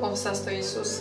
Cum să stă Iisus?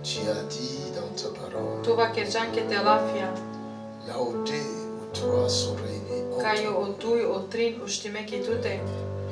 Tu as dit dans ta parole, Tu va kerjanke te lafia, là où deux ou trois sont réunis en ca eu ton o nom, tui o trin uštime kitute,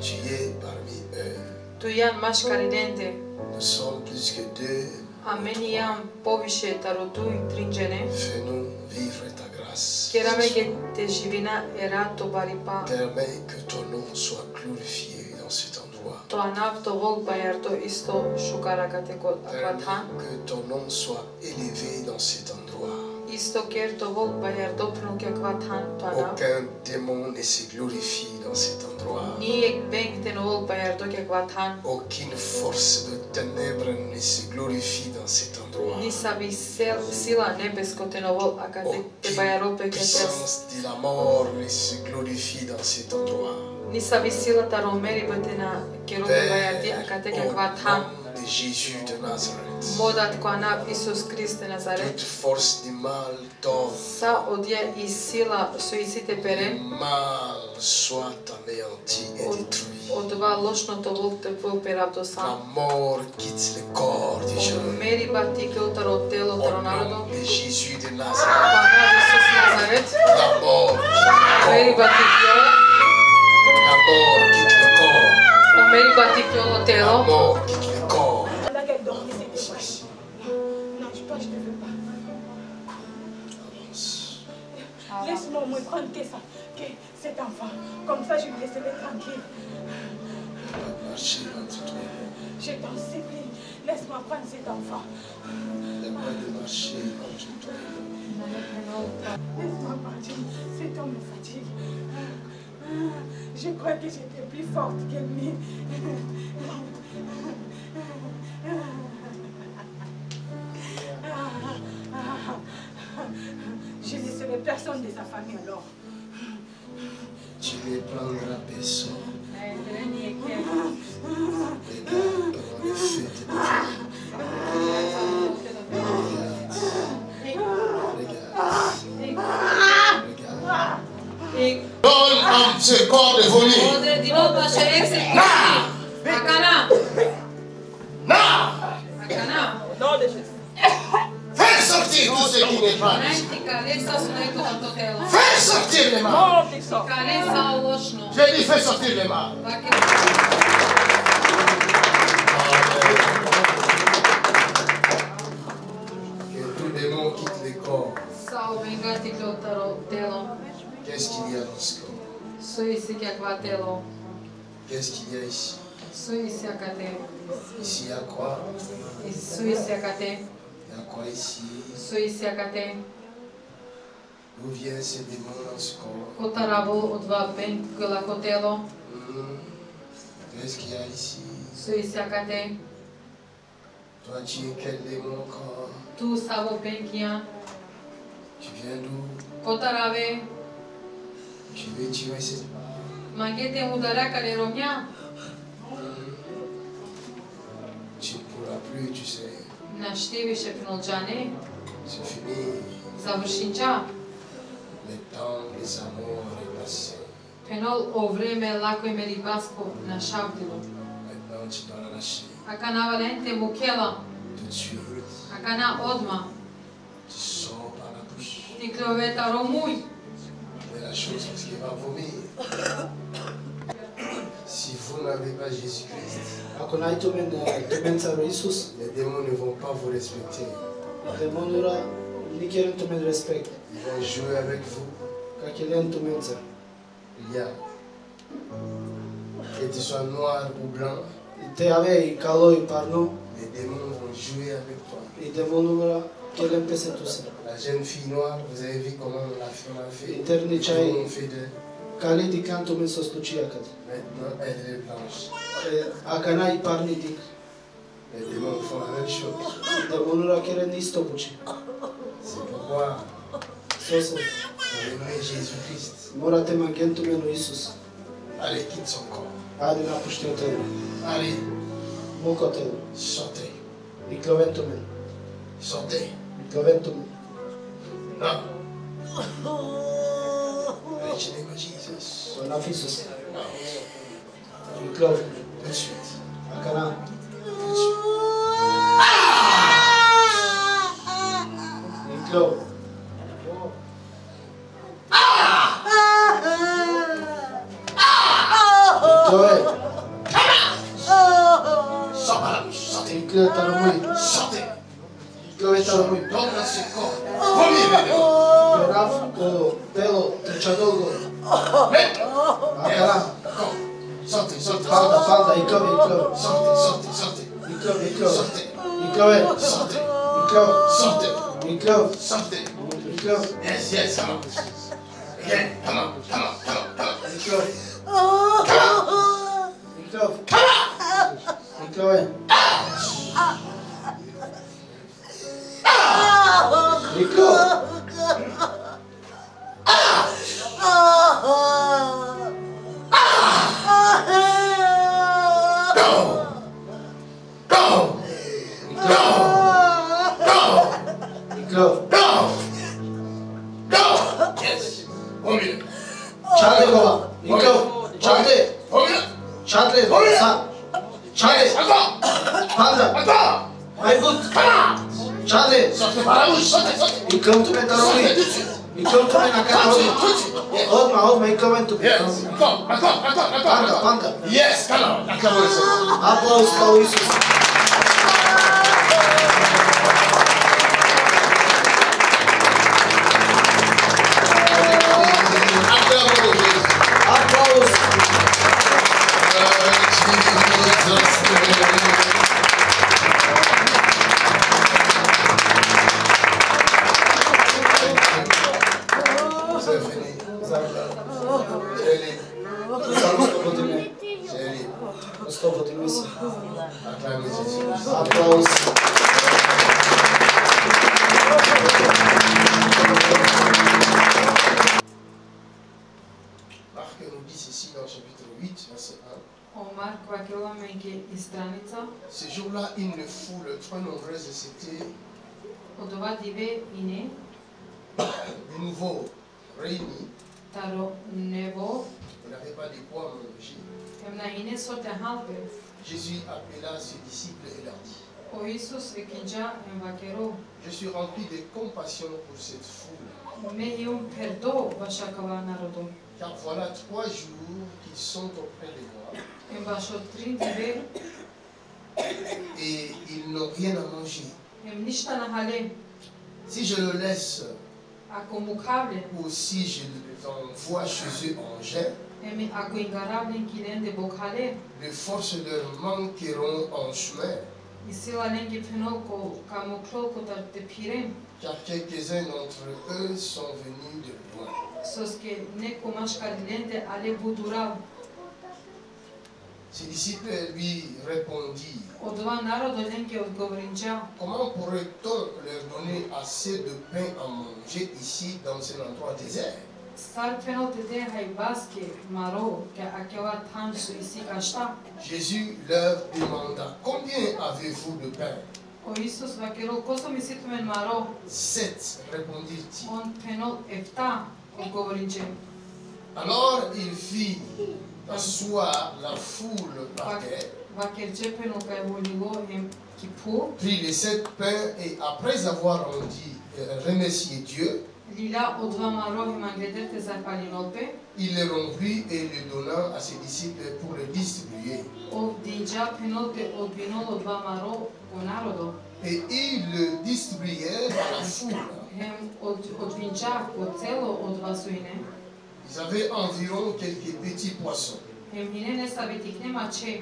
tu es parmi eux. tu jan maš karidente, Nous sommes plus que deux. a meni jan poviše taro tui trinđene, Fais-nous vivre ta grâce. keramege te živina era to baripa, Permets que ton nom soit glorifié dans cet endroit. to anav to vol bayar to isto šukara te akvathan, Permets que ton nom soit élevé dans cet endroit. isto ker to vol bayar dopnu ke akvathan to anav, Aucun démon ne se glorifie dans cet endroit. nije benk te no vol bayar do ke akvathan, Aucune force de ténèbres ne se glorifie dans cet endroit. nisa vi sila nebesko te no vol akate te bajarope Aucune ke tes. puissance de la mort ne se glorifie dans cet endroit. Nisa vi sila taro meri batena kerobe bayardi akate ke Au akvathan, nom de Jésus de Nazareth, modat ko anav Isus Kriste Nazaret, toute force du mal tombe. sa odje i sila suicide Le peren, mal soit anéanti et détruit. od dva lošno to vol te vol perav do La sam. mort quitte le corps des O gens. meri bati ke utaro telo Au taro nom narodo, de Jésus de ko Nazareth, anav Isus Nazaret, la mort meri quitte bati telo, la mort quitte le corps. o meri bati telo La telo, mort quitte le corps. Pendant qu'elle dormait, c'était moi. Non, je ne veux pas. Laisse-moi au moins prendre que cet enfant. Comme ça, je le laisserai tranquille. Marcher entre toi. Je t'en supplie, laisse-moi prendre cet enfant. Donne-moi de marcher entre toi. Laisse-moi partir, cet homme me fatigue. Je crois que j'étais plus forte que lui. Je ne laisserai personne de sa famille alors. Tu ne prendras personne. Regarde pendant les fêtes de Regarde. Donne à ce corps de voler. ode din nou paše execuții, acana, Non! acana, Au nom de Jésus. Fais sortir tout ce qui n'est pas. înainte ca lesa să nu to to telo, Fais sortir les mains. Oh, t'es sort. ca lesa lošno, Je dis fais sortir les mains. baki Que tout démon quitte les corps. sa obengati ke utaro telo, Qu'est-ce qu'il y a dans ce corps? suisi ke akvatelo, Qu'est-ce qu'il y a ici? suisi akate, Ici, il y a quoi? suisi akate, Il y a quoi ici? suisi akate, D'où vient ce démon dans ce corps? kotaravol od dva benk ke lakotelo, Qu'est-ce qu'il y a ici? suisi akate, Toi, tu es quel démon encore? Tu savo penkia. Tu viens d'où? Kotarave. Tu veux tuer cette Magete udara care romia. Tu ne pourras plus, tu sais. Naști više prinolđane. C'est fini. Završinča. Le temps des amours est passé. Penol o vreme lako je meri basko na šavdilo. Maintenant, tu dois la lâcher. Aka na valente mukela. Tout de suite. Aka na odma. Tu sors par la bouche. Ti cloveta romui. Mais la chose, c'est qu'il va vomir. Si vous n'avez pas Jésus-Christ, Ako n-ai tumența lui Isus, les démons ne vont pas vous respecter. demonura nici nu tumen respect. Ils vont jouer avec vous. Ca chelen tumența. Regarde. Que tu sois noir ou blanc, Te avei caloi parno, les démons vont jouer avec toi. i demonura chelen pese tusa. La jeune fille noire, vous avez vu comment on a fait. Internicai On fait de... kalidi kan tumen so slučija kad. Maintenant, elle est blanche. Aka n-ai parni dik. Les démons font la même chose. Demonura chelen isto buči. C'est pourquoi Sosa, pour aimer Jésus-Christ, morate mangen tumenu Isus. allez, quitte son corps. Adi napušti o tebe. Allez, Muko tebe. sortez. I kloven tumen. Sortez. I kloven tumen. Non. Allez, je n'ai pas Jésus. O na Isus. Non. I klov. Tout de suite. Aka na. Tout de suite. I klov. I klove. Sors par la bouche. Sortez. I klove taromui. Sortez. I klove taromui. Donne dans ce corps. Premier les démons. Perav ko telo trča dolgo. Maintenant. Aka na. D'accord. Sortez, sortez. Palda, palda. I klove, i klove. Sortez, sortez, sortez. I klove, i klove. Sortez. I klove. Sortez. I klove. Sortez. I klove. Sortez. I klove. Yes, yes, come on. Again, come on, come on, come on, come on. I klove. I klove. I klove. I klove. Go! Go! Go! I klove. Go! Go! Yes. Au milieu. Čadle gova. I klove. Čadle. Au milieu. Čadle. Sa. Čadle. Yes, encore. Palda. Encore. Mai gut. Čadle. Sortez par la bouche, sortez, sortez. I klove tumen taromui. Sortez tout de suite. I klove tumen aka Tout de suite, taromui. tout de suite. Yes. Odmah, I klove tumen. Yes. Encore, encore, encore, encore. Panda, encore. panda. Yes, come on. Acclamons le Seigneur. Aplauz kao Isus. Acclamons Jésus. Aplauz. C'est fini. C'est libre. Oslobodime. C'est libre. Oslobodime se. Acclamez Jésus. Aplauz. Marc nous dit ceci dans le chapitre 8, verset 1. O Markova kilomenki i stranica. Ce jour-là, une foule trop nombreuse s'était Od ova dive ine. de nouveau réunie. Taro nevo. Il n'avait pas de quoi manger. Emna ine sote halpe. Jésus appela ses disciples et leur dit, O Isus e kinja envakero. je suis rempli de compassion pour cette foule, Me ium perdo vašakava narodu. car voilà 3 jours qu'ils sont auprès de moi Em vašo 3 dive. et ils n'ont rien à manger. Em ništa na hale. Si je le laisse Ako mukhavle. ou si je les envoie chez eux en jet, Emi ako ingaravle kinen de bokhale. les forces leur manqueront en chemin, I sila lengi penoko kamokloko tar te pirem. car quelques-uns d'entre eux sont venus de loin. Soske neko maškarilende ale budurau. Ses disciples lui répondirent, Od dva naroda neke odgovorinča, comment pourrait-on leur donner assez de pain à manger ici dans un endroit désert? Sar penol te deha i baske maro, ke akeva tam su isi kašta. Jésus leur demanda, combien avez-vous de pain? O Isus vakerol, ko sam isitumen maro? 7, répondirent-ils. On penol efta odgovorinče. Alors il fit asseoir la foule par terre, Vakerče penol ka je volilo hem kipu, prit les 7 pains et après avoir remercié Dieu, Lila od dva maro hem anglederte zarpalinolpe, il les rompit et les donna à ses disciples pour les distribuer. o dinja penol te odvinol od dva maro u narodo. Et ils le distribuèrent à la foule. Hem odvinča ko celo od dva suine. Ils avaient environ quelques petits poissons. Hem hinene savetik nema ce.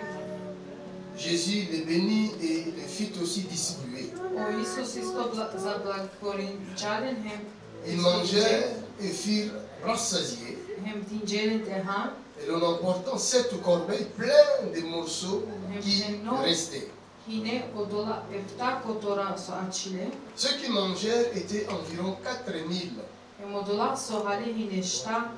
Jésus les bénit et les fit aussi distribuer. O Isus isto zablagorinčaren hem Ils mangèrent et furent rassasiés. hem dinjeren te ham, Et l'on emportant 7 corbeilles pleines de morceaux qui restaient. hine odola efta kotora so acile, Ceux qui mangèrent étaient environ 4000. hem odola sohale hine shta,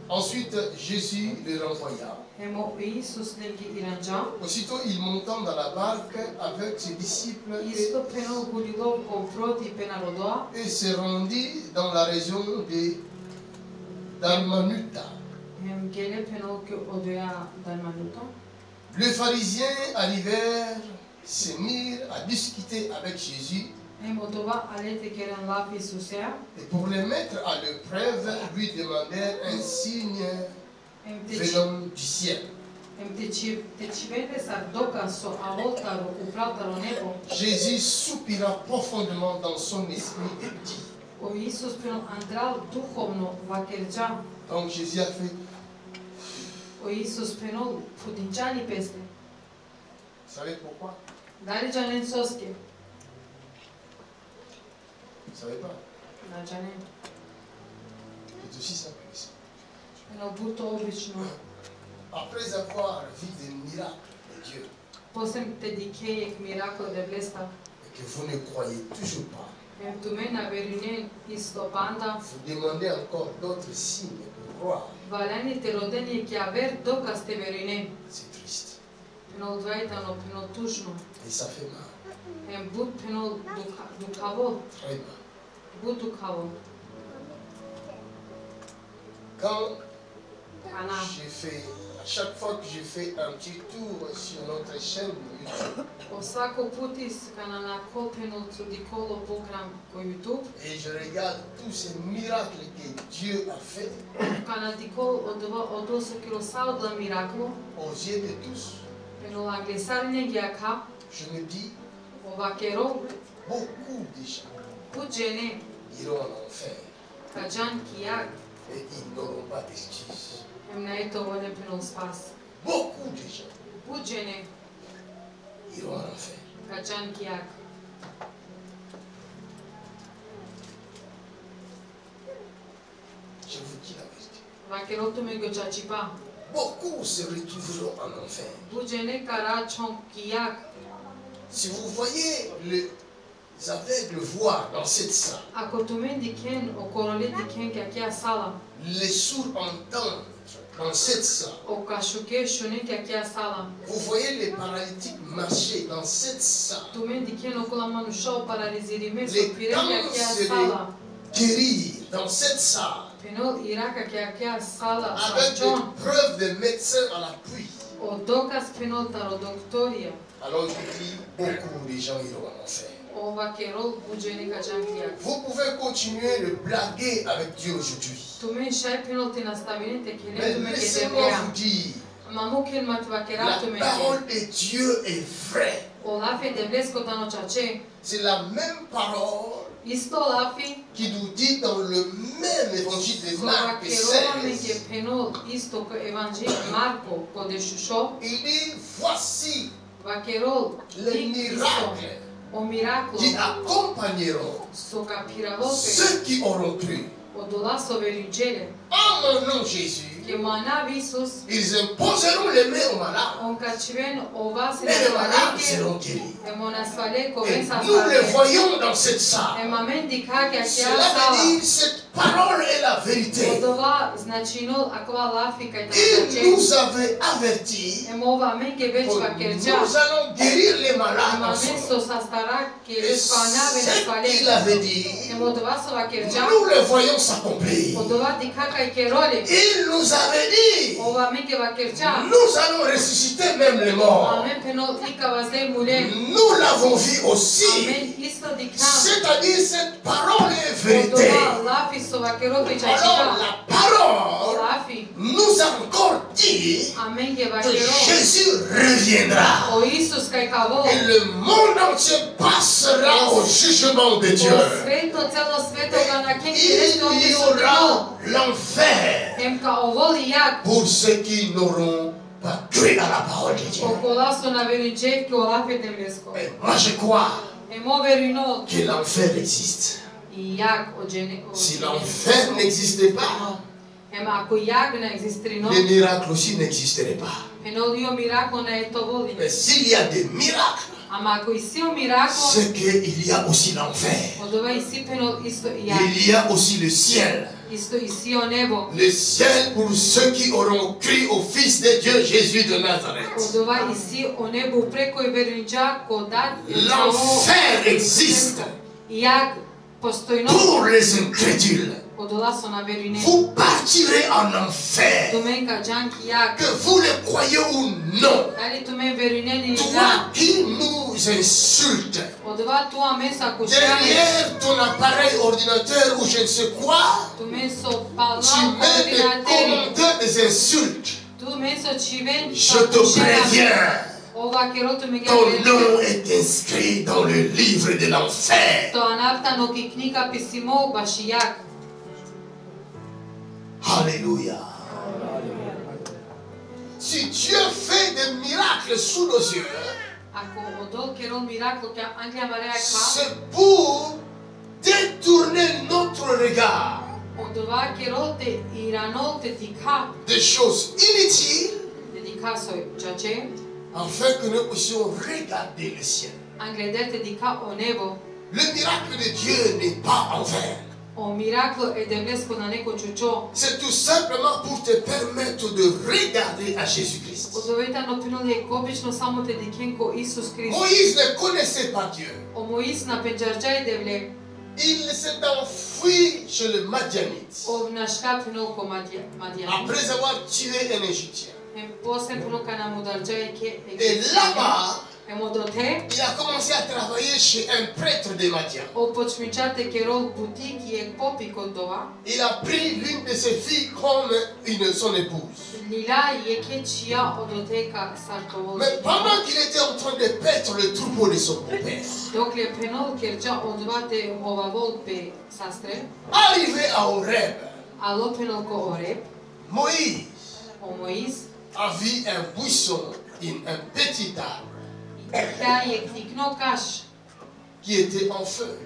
Ensuite, Jésus les renvoya. hem o Isus lengi iranja, Aussitôt, il montant dans la barque avec ses disciples isto penol gulilov ko proti penarodoa, et se rendit dans la région de Dalmanuta. hem gele penol ke odoya dalmanuto. Les pharisiens arrivèrent, se mirent à discuter avec Jésus Hem odova alete keren lapi Isusea, et pour le mettre à l'épreuve, lui demandèrent un signe hem venant du ciel. te civende sardoka so avoltaro upravtaro nebo, Jésus soupira profondément dans son esprit et dit. o Isus penol andral duhovno vakerja, Donc Jésus a fait, o Isus penol pudinčani peste. vous savez pourquoi? Dali janen soske, Vous ne savez pas. na janen. C'est aussi simple que ça. Penol buto obično, Après avoir vu des miracles de Dieu posem te dikejek miracol de blesta, et que vous ne croyez toujours pas, hem tu mena verinen isto panda, vous demandez encore d'autres signes pour croire. valani te rodeni ki aver dokas te verinen. C'est triste. Penol dvaitano, penol tužno, Et ça fait mal. hem but penol dukavo, Très mal. but dukavo. Quand Ana, à chaque fois que je fais un petit tour sur notre chaîne YouTube o svako putis kana na kopenu cu dikolo pokram ko YouTube, et je regarde tous ces miracles que Dieu a fait kana dikol odoso kilo saudla miraclo, aux yeux de tous, penol anglesarne giaka, je me dis, o vakero, beaucoup de gens puđene, iront en enfer kajan kiak, et ils n'auront pas d'excuses. hem na eto vole penol spas. Beaucoup de gens Puđene, iront en enfer. kajan kiak. Je vous dis la vérité. Vakero tu me gochachipa. Beaucoup se retrouveront en enfer. Puđene kara chon kiak. Si vous voyez les aveugles voir dans cette salle, Ako tu men diken o korole diken kakia sala, les sourds entendent dans cette salle, o kashuke shonen kakia sala. vous voyez les paralytiques marcher dans cette salle, Tu men diken o kula manusha o paralizirime les so pire kakia cancers sala. guérir dans cette salle, Penol iraka kakia sala avec sachon. des preuves de médecins à l'appui. O dokas penol taro doktoria. Alors je dis, beaucoup de gens iront en enfer. O vakerol puđene kajan kiak. Vous pouvez continuer de blaguer avec Dieu aujourd'hui. Tu men shai penol te nastavinete kele Mais tu men laissez-moi kedebrea. vous dire, Mamuken mat vakera la tu men. parole de Dieu est vraie. O lafe de blesko tano chache. C'est la même parole Isto lafi. qui nous dit dans le même évangile de So Marc vakerola men ke 16. penol isto ko evanđel Marko ko de šušo. Il dit, voici Vakerol les dik isto. miracles O miraklo qui accompagneront so kapiravope. ceux qui auront cru. O dolaso verinčele. En mon nom Jésus, Ke Ils imposeront les mains aux malades. Et les malades seront guéris. Et nous les voyons dans cette salle. Cela veut dire cette parole est la vérité. Il nous avait avertis que nous allons guérir les malades. Et ce qu'il avait dit, nous le voyons s'accomplir. Il nous avait dit, nous allons ressusciter même les morts. Nous l'avons vu aussi. C'est-à-dire cette parole est vérité. Alors la parole nous a encore dit que Jésus reviendra. Et le monde entier passera au jugement de Dieu. Il y aura l'enfer pour ceux qui n'auront pas cru à la parole de Dieu. Et moi je crois que l'enfer existe. Si l'enfer n'existait pas, les miracles aussi n'existeraient pas. Mais s'il y a des miracles, c'est qu'il y a aussi l'enfer. Il y a aussi le ciel. Le ciel pour ceux qui auront cru au Fils de Dieu Jésus de Nazareth. L'enfer existe pour les incrédules. Vous partirez en enfer, que vous le croyez ou non. Toi qui nous insultes derrière ton appareil ordinateur ou je ne sais quoi, tu mets des commentaires, des insultes. Je te préviens, ton nom est inscrit dans le livre de l'enfer. Alléluia. Si Dieu fait des miracles sous nos yeux, c'est pour détourner notre regard des choses inutiles, afin que nous puissions regarder le ciel. Le miracle de Dieu n'est pas en vain. C'est tout simplement pour te permettre de regarder à Jésus-Christ. Moïse ne connaissait pas Dieu. Il s'est enfui chez le Madianite après avoir tué un Égyptien. Et là-bas, il a commencé à travailler chez un prêtre de Madian. Il a pris l'une de ses filles comme son épouse. Mais pendant qu'il était en train de paître le troupeau de son père, arrivé à Horeb, Moïse a vu un buisson, un petit arbre qui était en feu.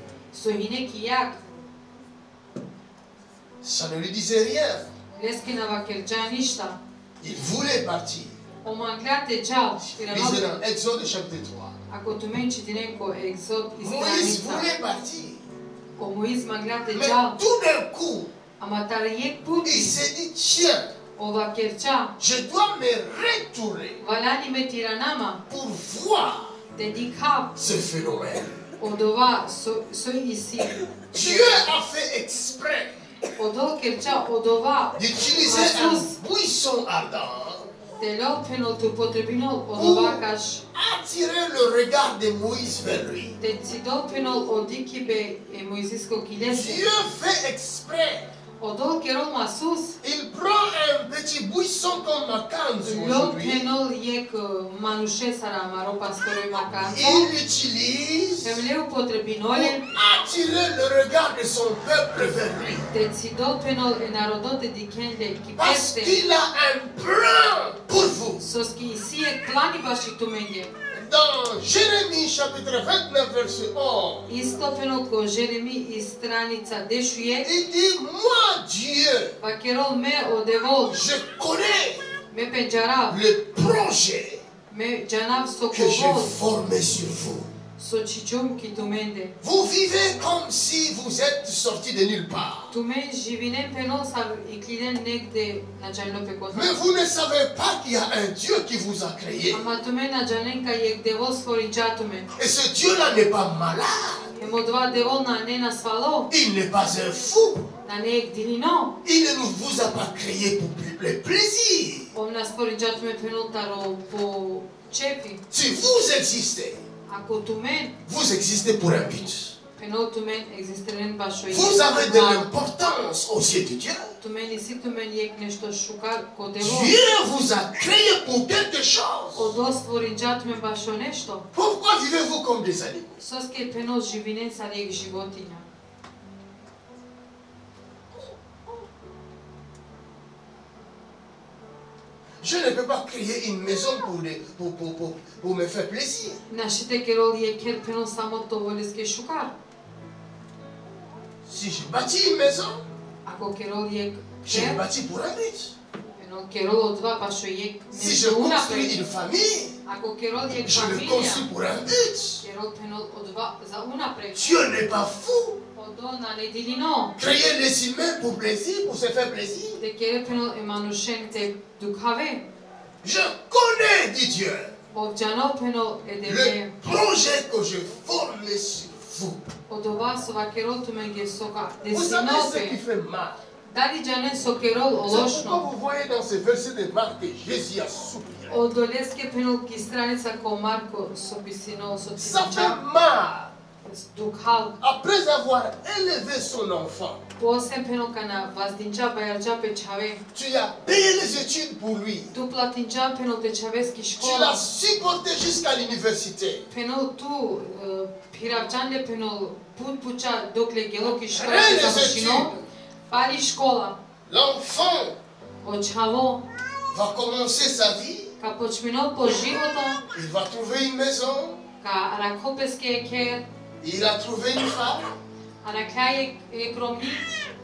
Ça ne lui disait rien. Il voulait partir. Lisez dans Exode chapitre 3. Moïse voulait partir. Mais tout d'un coup, il s'est dit, tiens, je dois me retourner pour voir ce phénomène. Dieu a fait exprès d'utiliser un buisson ardent pour attirer le regard de Moïse vers lui. Dieu fait exprès. Il prend un petit buisson comme Macans aujourd'hui. Il l'utilise pour attirer le regard de son peuple vers lui. Parce qu'il a un plan pour vous. dans Jérémie chapitre 29 verset 11. Isto feno ko Jeremi i stranica 10. Il dit, moi Dieu, Vacherol me odevol. je connais Me penjarav. le projet Me janav que j'ai sokovol. formé sur vous. Socicium ki tumende. Vous vivez comme si vous êtes sortis de nulle part. Tumen jivinem peno sa iklinen negde na jalno pe kota. Mais vous ne savez pas qu'il y a un Dieu qui vous a créé. Ama tumen na jalen ka yek devos forinjatume. Et ce Dieu-là n'est pas malade. E modva devol na nena svalo. Il n'est pas un fou. Na nek dilino. Il ne vous a pas créé pour le plaisir. Om nas forinjatume peno taro po chepi. Si vous existez, Ako tumen vous existez pour un but. peno tumen existeren bașo. Vous avez de l'importance aux yeux de Dieu. Tumen isi tumen yek nešto shukar ko devol. Dieu vous a créé pour quelque chose. Odos forinjatume bașo nešto. Pourquoi vivez-vous comme des animaux? Soske peno živinen sa nek životinja. Je ne peux pas créer une maison pour me faire plaisir. Našite kerol je ker peno samo to voleske shukar. Si je bâtis une maison, Ako kerol je je l'ai ker, bâti pour un but. peno kerol odva bașo yek Si je nešto construis unapred. une famille, Ako kerol je je le familija, construis pour un but. kerol peno odva za unapred. Dieu n'est pas fou. Odo na nedilino. Créer les humains pour plaisir, pour se faire plaisir. De kere peno emanušen te dukhave. Je connais, dit Dieu, Ovjano peno edebe. le projet que je forme sur vous. Odova sova kerol tumenge soka Vous savez ce qui desinope. fait mal. Dali janen so kerol C'est pourquoi ološno. vous voyez dans ce verset de Marc que Jésus a soupiré. Odoleske peno ki stranica ko Marko sobisino Ça fait sociniča. mal. Dukhal. Après avoir élevé son enfant, Posem peno kana vazdinča bajarča pe čave. tu as payé les études pour lui. Tu platinča peno te čaveski Tu škola. l'as supporté jusqu'à l'université. Peno tu piravčande peno put puča dokle geloki škola Rien se les završino. études. Pali škola. L'enfant Očavo. va commencer sa vie. Ka počmino po života. Il va trouver une maison. Ka rakopeske ker. Il a trouvé une femme. Araklaje kromni.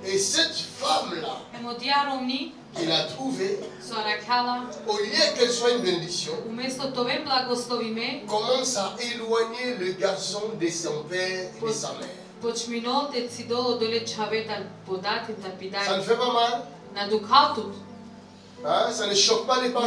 Et cette femme-là Emodia romni. qu'il a trouvée, So arakala. au lieu qu'elle soit une bénédiction, Umesto tove blagoslovime. commence à éloigner le garçon de son père et de sa mère. Počmino te cidolo dole čaveta podate ta Ça ne pidaj. fait pas mal? Na dukhaltut. Hein? Ça ne choque pas les parents?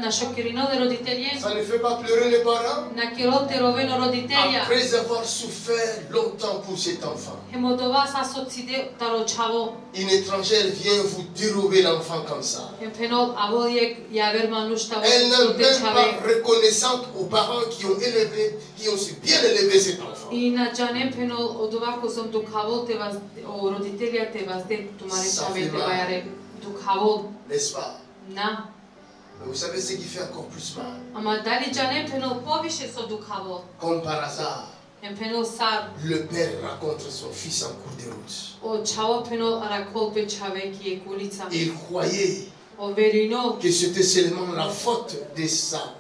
Na šokirino de roditelje. Ça ne fait pas pleurer les parents? Na kerol te roveno roditelja. Après avoir souffert longtemps pour cet enfant, Hemodova sa socide taro čavo. une étrangère vient vous dérober l'enfant comme ça. Penol avoljek javer manušta Elle n'est te même čave. pas reconnaissante aux parents qui ont su bien élever cet enfant. I na džanem penol od ovako som dukhavol te vas o roditelja te vas de tumare Ça čave fait te mal. vajare dukhavol. N'est-ce pas? Na. Mais vous savez ce qui fait encore plus mal? Ama dali džanem penol poviše so dukhavol. Comme par hasard, En penol sar le père rencontre son fils en cours de route. o čavo penol arakol pe čave ki je kulica. Il croyait O verino que c'était seulement la faute de sa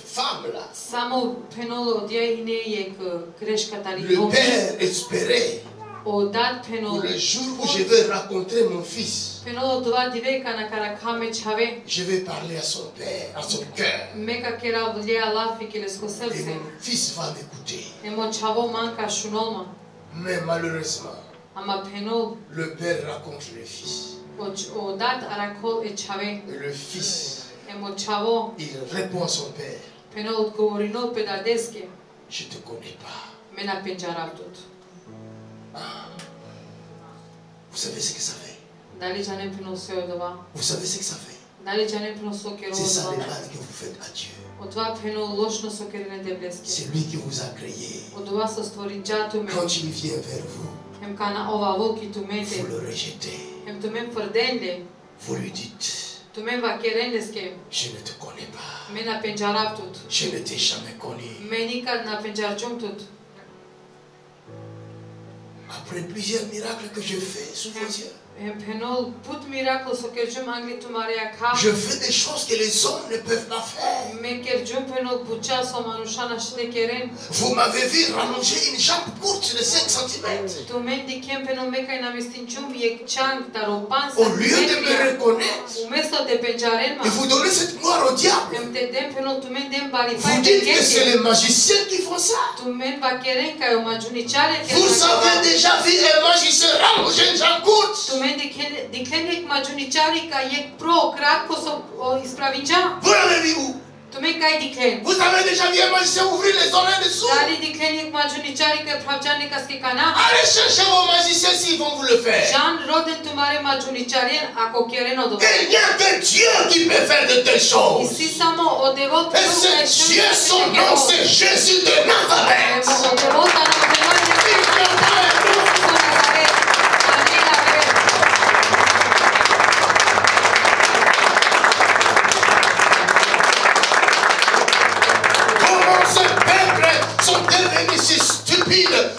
femme là. samo penol odjehine je greška tali Le père espérait O dat penol pour le jour où je vais rencontrer mon fils, penol odva diveka na karakame čave. je vais parler à son père, à son cœur. Meka kera vlija lafi kilesko Et srce. mon fils va m'écouter. Emo čavo manka šunolma. Mais malheureusement, Ama penol le père rencontre le fils. o dat arakol e čave. Et le fils, Emo čavo il répond à son père, penol odgovorino pedadeske. je ne te connais pas. Mena penjaravtut. Vous savez ce que ça fait? Dali džanem penol se odova. Vous savez ce que ça fait? Dali džanem penol so kero C'est ça le odova. mal que vous faites à Dieu. Odva penol lošno so kerene debleske. C'est lui qui vous a créé. Odova so stvori džatume. Quand il vient vers vous, Hem kana ova volki vous tumete. le rejetez. Hem tumem fărdende. Vous lui dites, Tumem va kerendeske. je ne te connais pas. Mena penjaravtut. Je ne t'ai jamais connu. Menikad na penjarjumtut. Après plusieurs miracles que je fais sous vos yeux, Je fais des choses que les hommes ne peuvent pas faire. Vous m'avez vu rallonger une jambe courte de 5 cm. Au lieu de me reconnaître et vous donner cette gloire au diable, vous dites que c'est les magiciens qui font ça. Vous avez déjà vu un magicien rallonger une jambe courte? Vous l'avez vu où? Vous avez déjà vu un magicien ouvrir les oreilles dessous? Allez chercher vos magiciens s'ils vont vous le faire. Il n'y a que Dieu qui peut faire de telles choses. Et ce Dieu, son nom, c'est Jésus de Nazareth.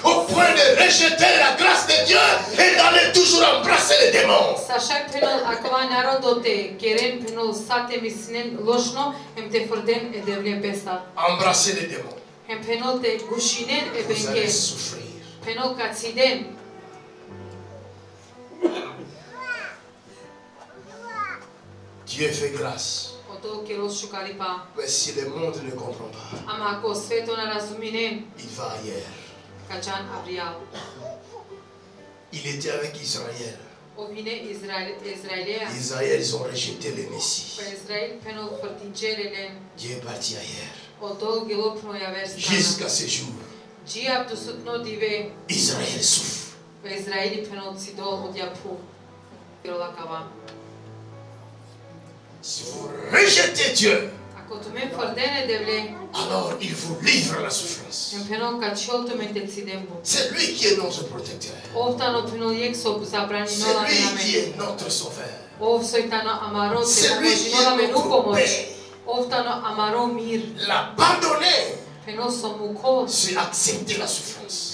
Au point de rejeter la grâce de Dieu et d'aller toujours embrasser les démons. Embrasser les démons. Vous allez souffrir. Dieu fait grâce. Mais si le monde ne comprend pas, il va ailleurs. Il était avec Israël. Israël, ils ont rejeté le Messie. Dieu est parti ailleurs. Jusqu'à ce jour, Israël souffre. Si vous rejetez Dieu, alors il vous livre à la souffrance. C'est lui qui est notre protecteur. C'est lui qui est notre sauveur. C'est lui qui est notre paix. L'abandonner, c'est accepter la souffrance.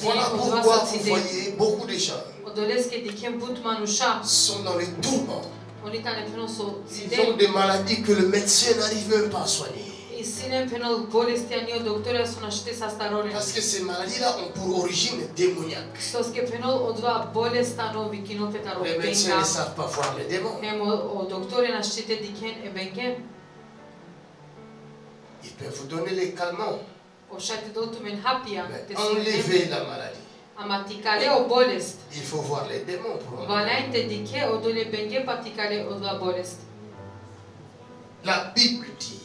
Voilà pourquoi vous voyez beaucoup de gens sont dans les tourments. Ils ont des maladies que le médecin n'arrive même pas à soigner. Parce que ces maladies-là ont pour origine démoniaque. Les médecins ne savent pas voir les démons. Ils peuvent vous donner les calmants. Mais enlever la maladie. Il faut voir les démons pour la Bible dit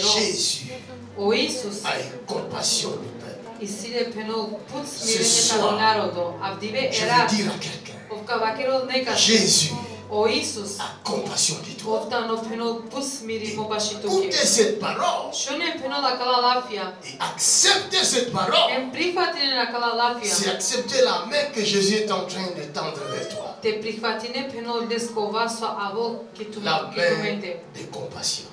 Jésus a une compassion du peuple. Ce soir, je veux dire à quelqu'un, Jésus a compassion de toi. Écoutez cette parole et acceptez cette parole. C'est accepter la main que Jésus est en train de tendre vers toi. La main de compassion.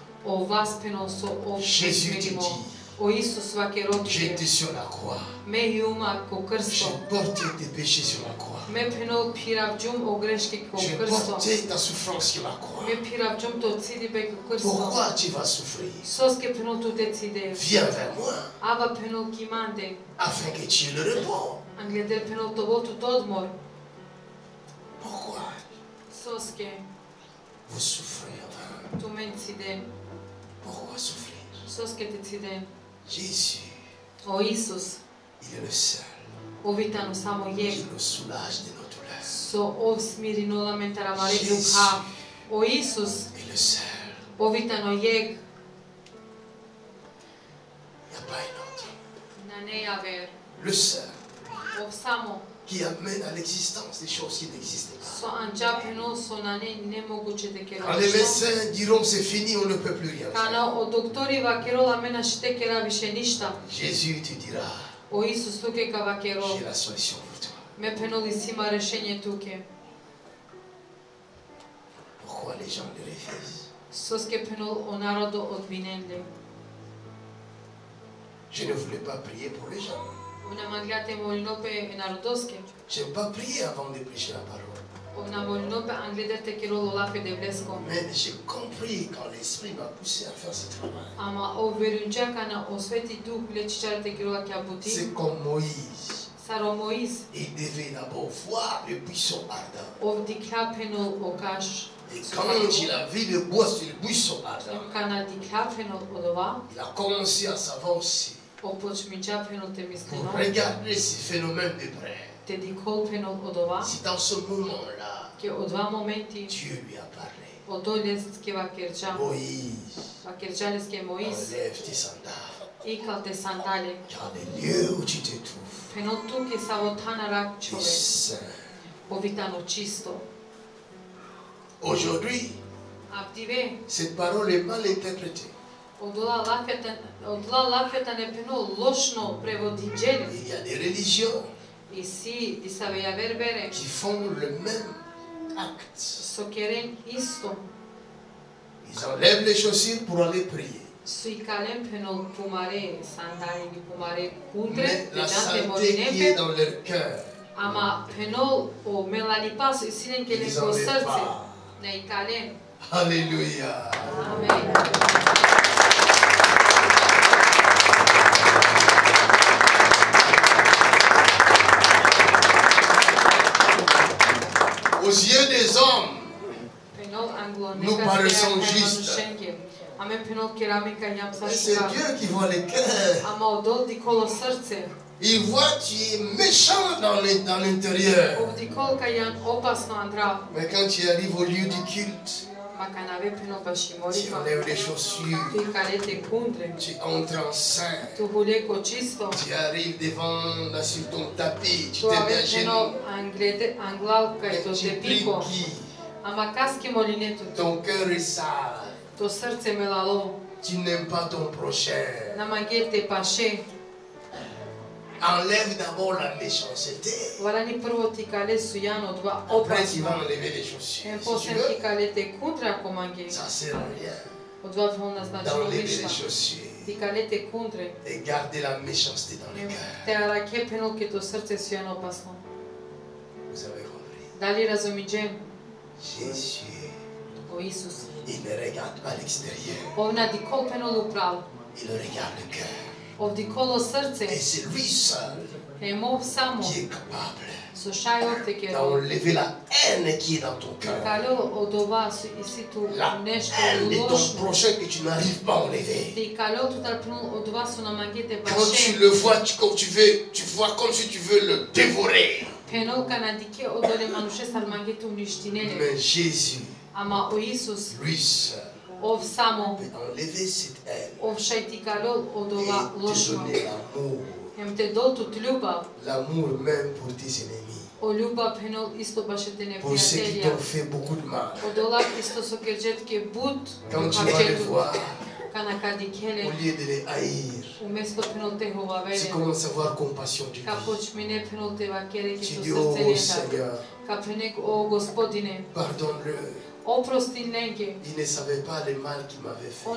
Jésus te dit, j'étais sur la croix. J'ai porté tes péchés sur la croix. J'ai porté ta souffrance sur la croix. Pourquoi tu vas souffrir? Viens vers moi afin que tu aies le repos. Pourquoi vous souffrez? Pourquoi souffrir? Jésus, il est le seul qui nous soulage de nos douleurs. Jésus est le seul. Il n'y a pas un autre. Le seul qui amène à l'existence des choses qui n'existaient pas. Quand les médecins diront c'est fini, on ne peut plus rien faire. Jésus te dira, j'ai la solution pour toi. Pourquoi les gens le refusent? Je ne voulais pas prier pour les gens. J'aime pas prier avant de prêcher la parole. Mais j'ai compris quand l'Esprit m'a poussé à faire ce travail. C'est comme Moïse. Il devait d'abord voir le buisson ardent. Et quand il a vu le buisson ardent, il a commencé à s'avancer pour regarder ces phénomènes de près. C'est dans ce moment-là Dieu lui a parlé. Moïse, enlève tes sandales. Car le lieu où tu te trouves, tu es saint. Aujourd'hui, cette parole est mal interprétée. Il y a des religions qui font le même acte. Ils enlèvent les chaussures pour aller prier. Mais la santé qui est dans leur cœur, ils n'enlèvent pas. Alléluia. Amen. Aux yeux des hommes, nous paraissons justes. C'est Dieu qui voit les cœurs. Il voit que tu es méchant dans l'intérieur. Mais quand tu arrives au lieu du culte, tu enlèves les chaussures, tu entres en saint, tu arrives devant sur ton tapis, tu te mets à genoux, tu pries qui? Ton cœur est sale, tu n'aimes pas ton prochain. Enlève d'abord la méchanceté. Après, tu vas enlever les chaussures. Si tu veux, ça sert à rien d'enlever les chaussures et garder la méchanceté dans le cœur. Vous avez compris? Jésus, il ne regarde pas l'extérieur. Il regarde le cœur. Et c'est lui seul qui est capable d'enlever la haine qui est dans ton cœur. La haine de ton prochain que tu n'arrives pas à enlever. Quand tu le vois, tu vois comme si tu veux le dévorer. Mais Jésus, lui seul, peut enlever cette haine et te donner l'amour. L'amour même pour tes ennemis. Pour ceux qui t'ont fait beaucoup de mal. Quand tu vas les voir, au lieu de les haïr, tu commences à avoir compassion du vie. Tu dis, oh Seigneur, pardonne-le. Il ne savait pas le mal qu'il m'avait fait.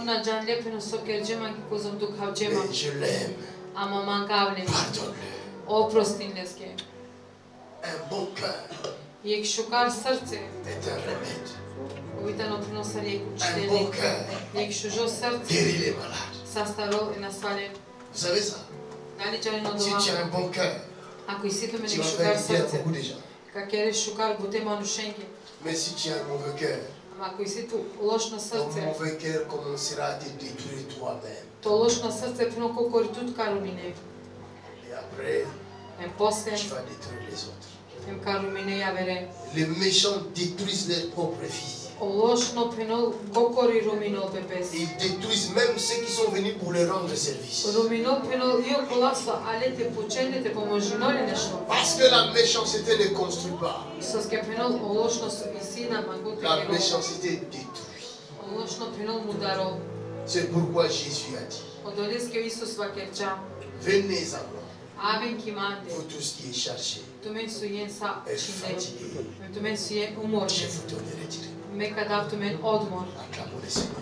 Mais je l'aime. Pardonne-le. Un bon cœur est un remède. Un bon cœur guérit les malades. Vous savez ça? Si tu as un bon cœur, tu vas faire bien beaucoup de gens. Mais si tu as un mauvais cœur, ton mauvais cœur commencera à te détruire toi-même. Et après, tu vas détruire les autres. Les méchants détruisent leur propre vie. Ils détruisent même ceux qui sont venus pour leur rendre service. Parce que la méchanceté ne construit pas. La méchanceté détruit. C'est pourquoi Jésus a dit, venez à moi, vous tous qui êtes chargés et fatigués, je vous donnerai du repos. Acclamons le Seigneur.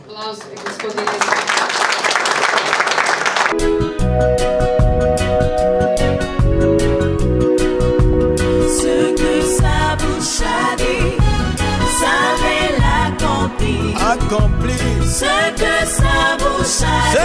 Ce que sa bouche a dit, ça va l'accomplir. Accompli. Ce que sa bouche a dit.